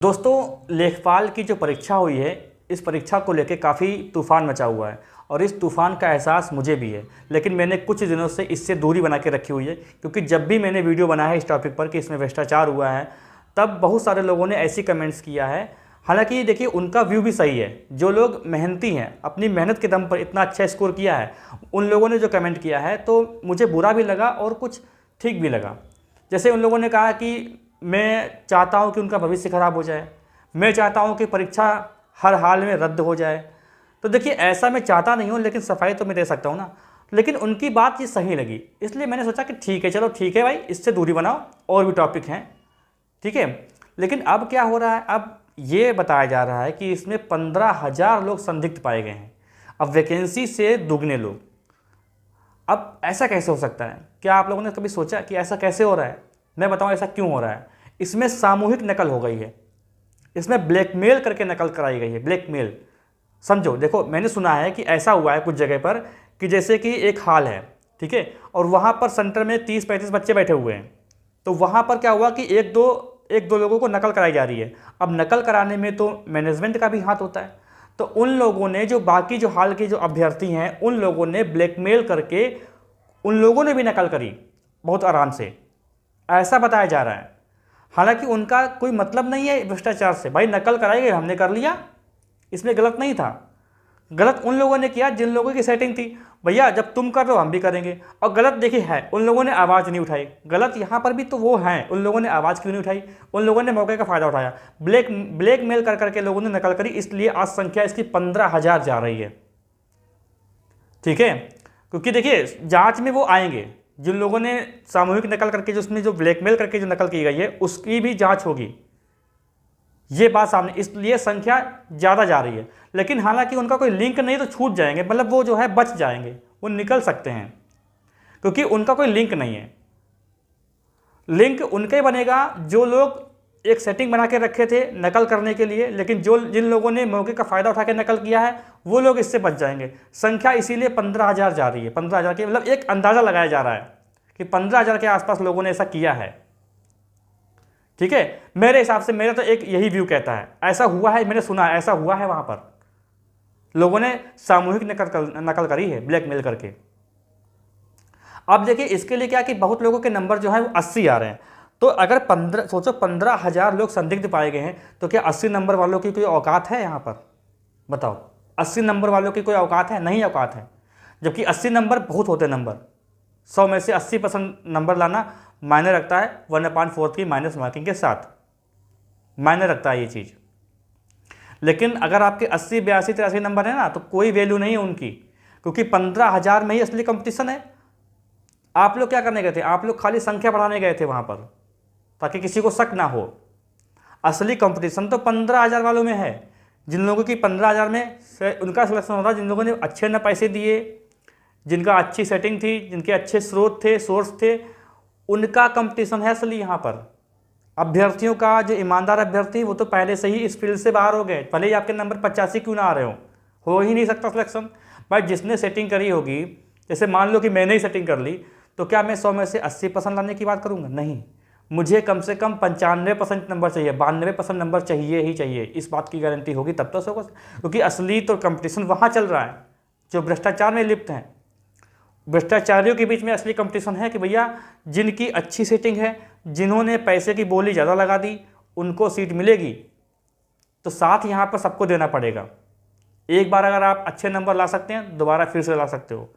दोस्तों, लेखपाल की जो परीक्षा हुई है, इस परीक्षा को लेकर काफ़ी तूफ़ान मचा हुआ है और इस तूफ़ान का एहसास मुझे भी है। लेकिन मैंने कुछ दिनों से इससे दूरी बना के रखी हुई है, क्योंकि जब भी मैंने वीडियो बनाया है इस टॉपिक पर कि इसमें भ्रष्टाचार हुआ है, तब बहुत सारे लोगों ने ऐसी कमेंट्स किया है। हालांकि देखिए, उनका व्यू भी सही है। जो लोग मेहनती हैं, अपनी मेहनत के दम पर इतना अच्छा स्कोर किया है, उन लोगों ने जो कमेंट किया है तो मुझे बुरा भी लगा और कुछ ठीक भी लगा। जैसे उन लोगों ने कहा कि मैं चाहता हूं कि उनका भविष्य खराब हो जाए, मैं चाहता हूं कि परीक्षा हर हाल में रद्द हो जाए। तो देखिए, ऐसा मैं चाहता नहीं हूं, लेकिन सफाई तो मैं दे सकता हूं ना। लेकिन उनकी बात ये सही लगी, इसलिए मैंने सोचा कि ठीक है, चलो ठीक है भाई, इससे दूरी बनाओ, और भी टॉपिक हैं, ठीक है। लेकिन अब क्या हो रहा है, अब ये बताया जा रहा है कि इसमें 15,000 लोग संदिग्ध पाए गए हैं। अब वैकेंसी से दुगने लोग। अब ऐसा कैसे हो सकता है? क्या आप लोगों ने कभी सोचा कि ऐसा कैसे हो रहा है? मैं बताऊं ऐसा क्यों हो रहा है। इसमें सामूहिक नकल हो गई है, इसमें ब्लैकमेल करके नकल कराई गई है। ब्लैकमेल समझो, देखो, मैंने सुना है कि ऐसा हुआ है कुछ जगह पर कि जैसे कि एक हॉल है, ठीक है, और वहाँ पर सेंटर में 30-35 बच्चे बैठे हुए हैं। तो वहाँ पर क्या हुआ कि एक दो लोगों को नकल कराई जा रही है। अब नकल कराने में तो मैनेजमेंट का भी हाथ होता है। तो उन लोगों ने, जो बाकी जो हाल के जो अभ्यर्थी हैं, उन लोगों ने ब्लैकमेल करके उन लोगों ने भी नकल करी बहुत आराम से, ऐसा बताया जा रहा है। हालांकि उनका कोई मतलब नहीं है भ्रष्टाचार से। भाई, नकल कराई गई, हमने कर लिया, इसमें गलत नहीं था। गलत उन लोगों ने किया जिन लोगों की सेटिंग थी। भैया, जब तुम कर रहे हो हम भी करेंगे। और गलत देखिए है, उन लोगों ने आवाज़ नहीं उठाई। गलत यहाँ पर भी तो वो हैं, उन लोगों ने आवाज़ क्यों नहीं उठाई? उन लोगों ने मौके का फ़ायदा उठाया, ब्लैकमेल कर करके लोगों ने नकल करी। इसलिए आज संख्या इसकी 15,000 जा रही है, ठीक है। क्योंकि देखिए, जांच में वो आएंगे, जिन लोगों ने सामूहिक नकल करके, जो उसमें जो ब्लैकमेल करके जो नकल की गई है, उसकी भी जांच होगी, ये बात सामने, इसलिए संख्या ज़्यादा जा रही है। लेकिन हालांकि उनका कोई लिंक नहीं, तो छूट जाएंगे, मतलब वो जो है बच जाएंगे, वो निकल सकते हैं, क्योंकि उनका कोई लिंक नहीं है। लिंक उनका ही बनेगा जो लोग एक सेटिंग बना के रखे थे नकल करने के लिए, लेकिन जिन लोगों ने मौके का फ़ायदा उठा के नकल किया है, वो लोग इससे बच जाएंगे। संख्या इसीलिए 15,000 जा रही है। 15,000 के मतलब एक अंदाज़ा लगाया जा रहा है कि 15,000 के आसपास लोगों ने ऐसा किया है, ठीक है। मेरे हिसाब से, मेरा तो एक यही व्यू कहता है, ऐसा हुआ है, मैंने सुना है ऐसा हुआ है। वहाँ पर लोगों ने सामूहिक नकल करी है ब्लैकमेल करके। अब देखिए, इसके लिए क्या कि बहुत लोगों के नंबर जो है वो 80 आ रहे हैं। तो अगर 15,000 लोग संदिग्ध पाए गए हैं, तो क्या 80 नंबर वालों की कोई औकात है यहाँ पर? बताओ, 80 नंबर वालों की कोई औकात है? नहीं औकात है। जबकि 80 नंबर बहुत होते नंबर। 100 में से 80% नंबर लाना मायने रखता है, 1/4 की माइनस मार्किंग के साथ मायने रखता है ये चीज़। लेकिन अगर आपके 80, 82, 83 नंबर है ना, तो कोई वैल्यू नहीं है उनकी, क्योंकि 15,000 में ही असली कंपटीशन है। आप लोग क्या करने गए थे? आप लोग खाली संख्या बढ़ाने गए थे वहाँ पर, ताकि किसी को शक ना हो। असली कंपटीशन तो 15,000 वालों में है। जिन लोगों की 15,000 में से उनका सिलेक्शन होता है, जिन लोगों ने अच्छे न पैसे दिए, जिनका अच्छी सेटिंग थी, जिनके अच्छे स्रोत थे, सोर्स थे, उनका कंपटीशन है असली यहाँ पर। अभ्यर्थियों का, जो ईमानदार अभ्यर्थी, वो तो पहले से ही इस फील्ड से बाहर हो गए, भले ही आपके नंबर 85 क्यों ना आ रहे हो ही नहीं सकता सिलेक्शन। भाई, जिसने सेटिंग करी होगी, जैसे मान लो कि मैंने ही सेटिंग कर ली, तो क्या मैं 100 में से 80% लाने की बात करूँगा? नहीं, मुझे कम से कम 95% नंबर चाहिए, 92% नंबर चाहिए ही चाहिए। इस बात की गारंटी होगी तब तो होगा, क्योंकि असली तो कंपटीशन वहाँ चल रहा है जो भ्रष्टाचार में लिप्त हैं। भ्रष्टाचारियों के बीच में असली कंपटीशन है कि भैया, जिनकी अच्छी सेटिंग है, जिन्होंने पैसे की बोली ज़्यादा लगा दी, उनको सीट मिलेगी। तो साथ यहाँ पर सबको देना पड़ेगा। एक बार अगर आप अच्छे नंबर ला सकते हैं, दोबारा फिर से ला सकते हो।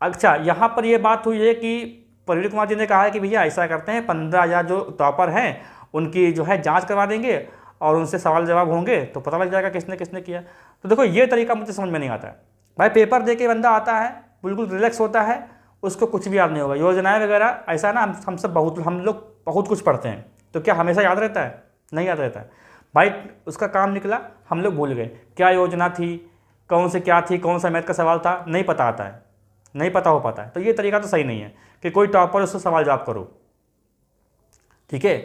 अच्छा, यहाँ पर ये बात हुई है कि प्रवीण कुमार जी ने कहा है कि भैया ऐसा करते हैं, 15,000 जो टॉपर हैं उनकी जो है जांच करवा देंगे और उनसे सवाल जवाब होंगे, तो पता लग जाएगा किसने किसने किया। तो देखो, ये तरीका मुझे समझ में नहीं आता है। भाई, पेपर दे के बंदा आता है, बिल्कुल रिलैक्स होता है, उसको कुछ भी याद नहीं होगा। योजनाएं वगैरह ऐसा ना, हम लोग बहुत कुछ पढ़ते हैं, तो क्या हमेशा याद रहता है? नहीं याद रहता है। भाई, उसका काम निकला, हम लोग भूल गए क्या योजना थी, कौन से क्या थी, कौन सा मैथ का सवाल था, नहीं पता आता है, नहीं पता हो पाता है। तो ये तरीका तो सही नहीं है कि कोई टॉपर उससे सवाल जवाब करो, ठीक है।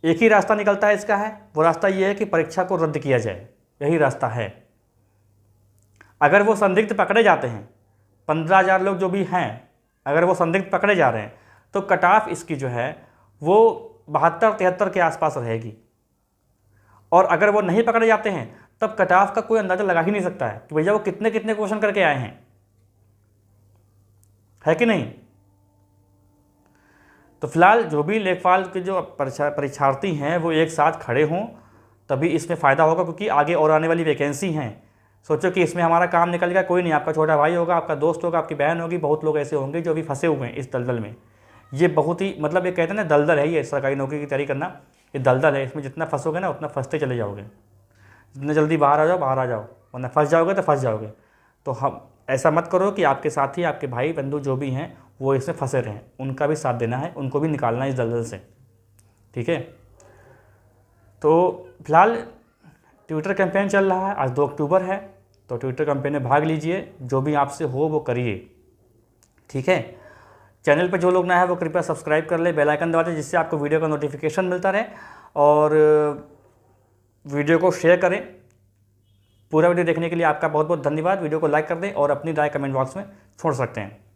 एक ही रास्ता निकलता है इसका, है वो रास्ता ये है कि परीक्षा को रद्द किया जाए, यही रास्ता है। अगर वो संदिग्ध पकड़े जाते हैं, 15,000 लोग जो भी हैं, अगर वो संदिग्ध पकड़े जा रहे हैं, तो कट ऑफ इसकी जो है वो 72-73 के आसपास रहेगी। और अगर वो नहीं पकड़े जाते हैं तब कट ऑफ का कोई अंदाज़ा लगा ही नहीं सकता है कि भैया वो कितने कितने क्वेश्चन करके आए हैं, है कि नहीं। तो फिलहाल जो भी लेखपाल के जो परीक्षार्थी हैं वो एक साथ खड़े हों तभी इसमें फ़ायदा होगा, क्योंकि आगे और आने वाली वैकेंसी हैं। सोचो कि इसमें हमारा काम निकल गया, कोई नहीं, आपका छोटा भाई होगा, आपका दोस्त होगा, आपकी बहन होगी, बहुत लोग ऐसे होंगे जो अभी फंसे हुए हैं इस दलदल में। ये बहुत ही मतलब ये कहते हैं ना दलदल है, ये सरकारी नौकरी की तैयारी करना ये दलदल है, इसमें जितना फंसोगे ना उतना फंसते चले जाओगे। जितना जल्दी बाहर आ जाओ, वरना फंस जाओगे तो फंस जाओगे। तो हम ऐसा मत करो कि आपके साथी, आपके भाई बंधु जो भी हैं वो इसमें फंसे रहें, उनका भी साथ देना है, उनको भी निकालना है इस दलदल से, ठीक है। तो फिलहाल ट्विटर कैंपेन चल रहा है, आज 2 अक्टूबर है, तो ट्विटर कैंपेन में भाग लीजिए, जो भी आपसे हो वो करिए, ठीक है। चैनल पर जो लोग नए हैं वो कृपया सब्सक्राइब कर ले, बेल आइकन दबा दें, जिससे आपको वीडियो का नोटिफिकेशन मिलता रहे, और वीडियो को शेयर करें। पूरा वीडियो देखने के लिए आपका बहुत बहुत धन्यवाद। वीडियो को लाइक कर दें और अपनी राय कमेंट बॉक्स में छोड़ सकते हैं।